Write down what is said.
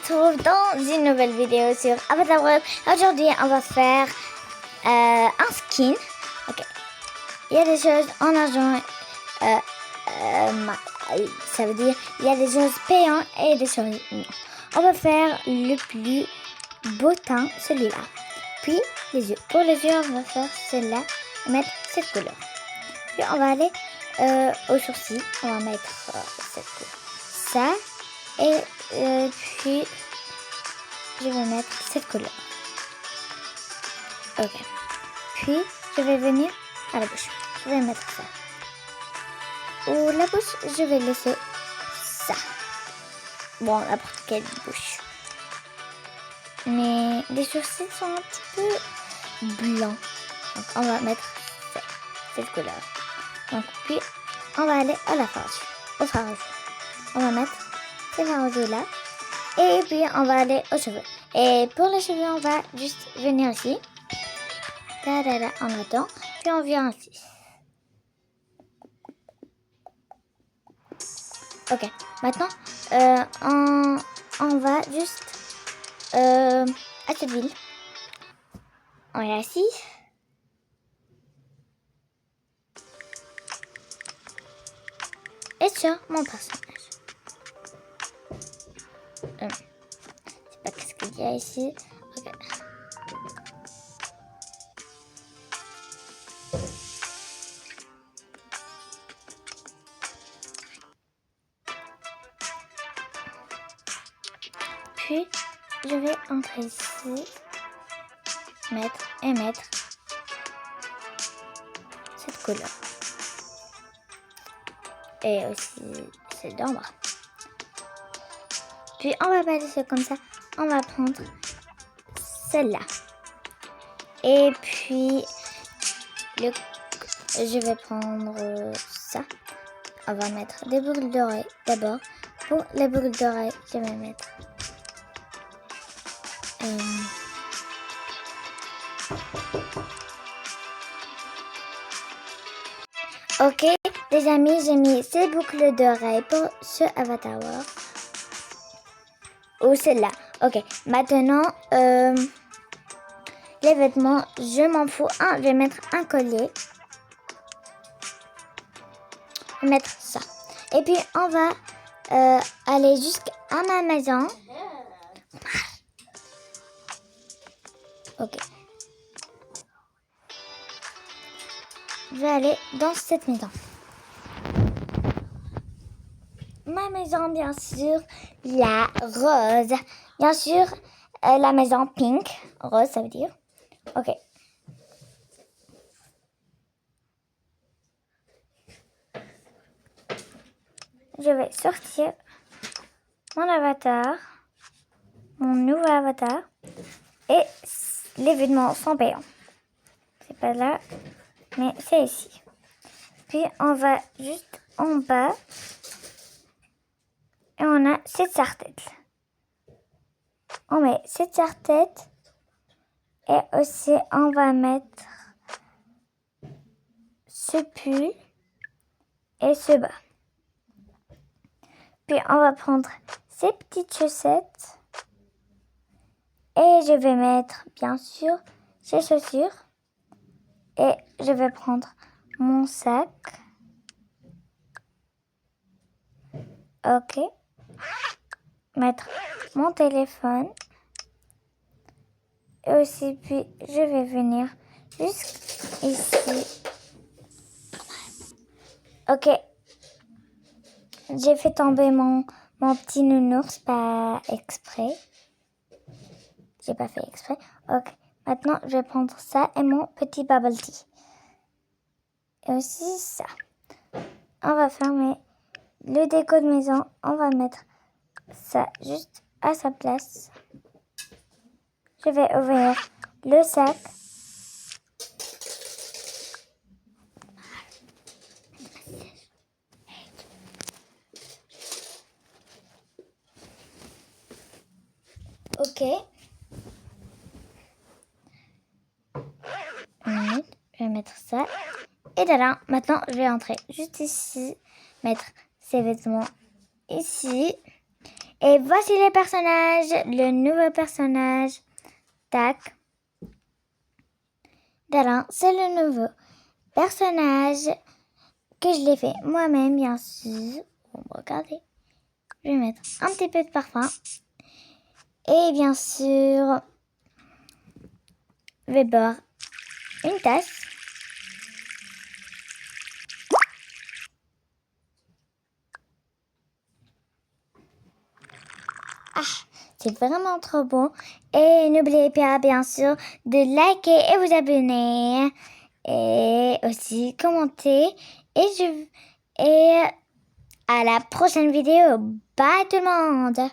retrouve dans une nouvelle vidéo sur Avatar World. Aujourd'hui, on va faire un skin. Ok. Il y a des choses en argent. Ça veut dire il y a des choses payantes et des choses non. On va faire le plus beau teint, celui-là. Puis les yeux. Pour les yeux, on va faire celle-là et mettre cette couleur. Puis on va aller aux sourcils. On va mettre cette couleur. Ça. Et puis, je vais mettre cette couleur. Ok. Puis, je vais venir à la bouche. Je vais mettre ça. Ou la bouche, je vais laisser ça. Bon, n'importe quelle bouche. Mais les sourcils sont un petit peu blancs. Donc, on va mettre cette couleur. Donc, puis, on va aller à la farge. Au farge. On va mettre ces farges là. Et puis, on va aller aux cheveux. Et pour les cheveux, on va juste venir ici. En attendant. Puis, on vient ici. Ok. Maintenant, on va juste à cette ville. On est assis. Et sur mon personnage. Je sais pas qu'est-ce qu'il y a ici. Okay. Puis, je vais entrer ici, mettre cette couleur. Et aussi celle d'en bas. Puis, on va balancer comme ça. On va prendre celle-là. Et puis, je vais prendre ça. On va mettre des boucles d'oreilles d'abord. Pour les boucles d'oreilles, je vais mettre ok, les amis, j'ai mis ces boucles d'oreilles pour ce Avatar World. Ou celle-là. Ok, maintenant, les vêtements, je m'en fous. Je vais mettre un collier. Je vais mettre ça. Et puis, on va aller jusqu'à ma maison. Ok. Je vais aller dans cette maison. Ma maison, bien sûr, la rose. Bien sûr, la maison pink. Rose, ça veut dire. Ok. Je vais sortir mon avatar. Mon nouveau avatar. Et les vêtements sont payants. C'est pas là, mais c'est ici. Puis, on va juste en bas. Et on a cette serre-tête. On met cette serre-tête. Et aussi, on va mettre ce pull et ce bas. Puis, on va prendre ces petites chaussettes. Et je vais mettre, bien sûr, ces chaussures. Et je vais prendre mon sac. Ok. Mettre mon téléphone. Et aussi, puis, je vais venir jusqu'ici. Ok. J'ai fait tomber mon petit nounours, pas exprès. J'ai pas fait exprès. Ok. Maintenant, je vais prendre ça et mon petit bubble tea. Et aussi ça. On va fermer le déco de maison. On va mettre ça juste à sa place. Je vais ouvrir le sac. Ok. Je vais mettre ça. Et là, maintenant, je vais entrer juste ici, mettre ces vêtements ici. Et voici les personnages, le nouveau personnage. Tac. Voilà, c'est le nouveau personnage que je l'ai fait moi-même, bien sûr. Bon, regardez. Je vais mettre un petit peu de parfum. Et bien sûr, je vais boire une tasse. Ah, c'est vraiment trop bon. Et n'oubliez pas, bien sûr, de liker et vous abonner. Et aussi commenter. Et à la prochaine vidéo. Bye tout le monde!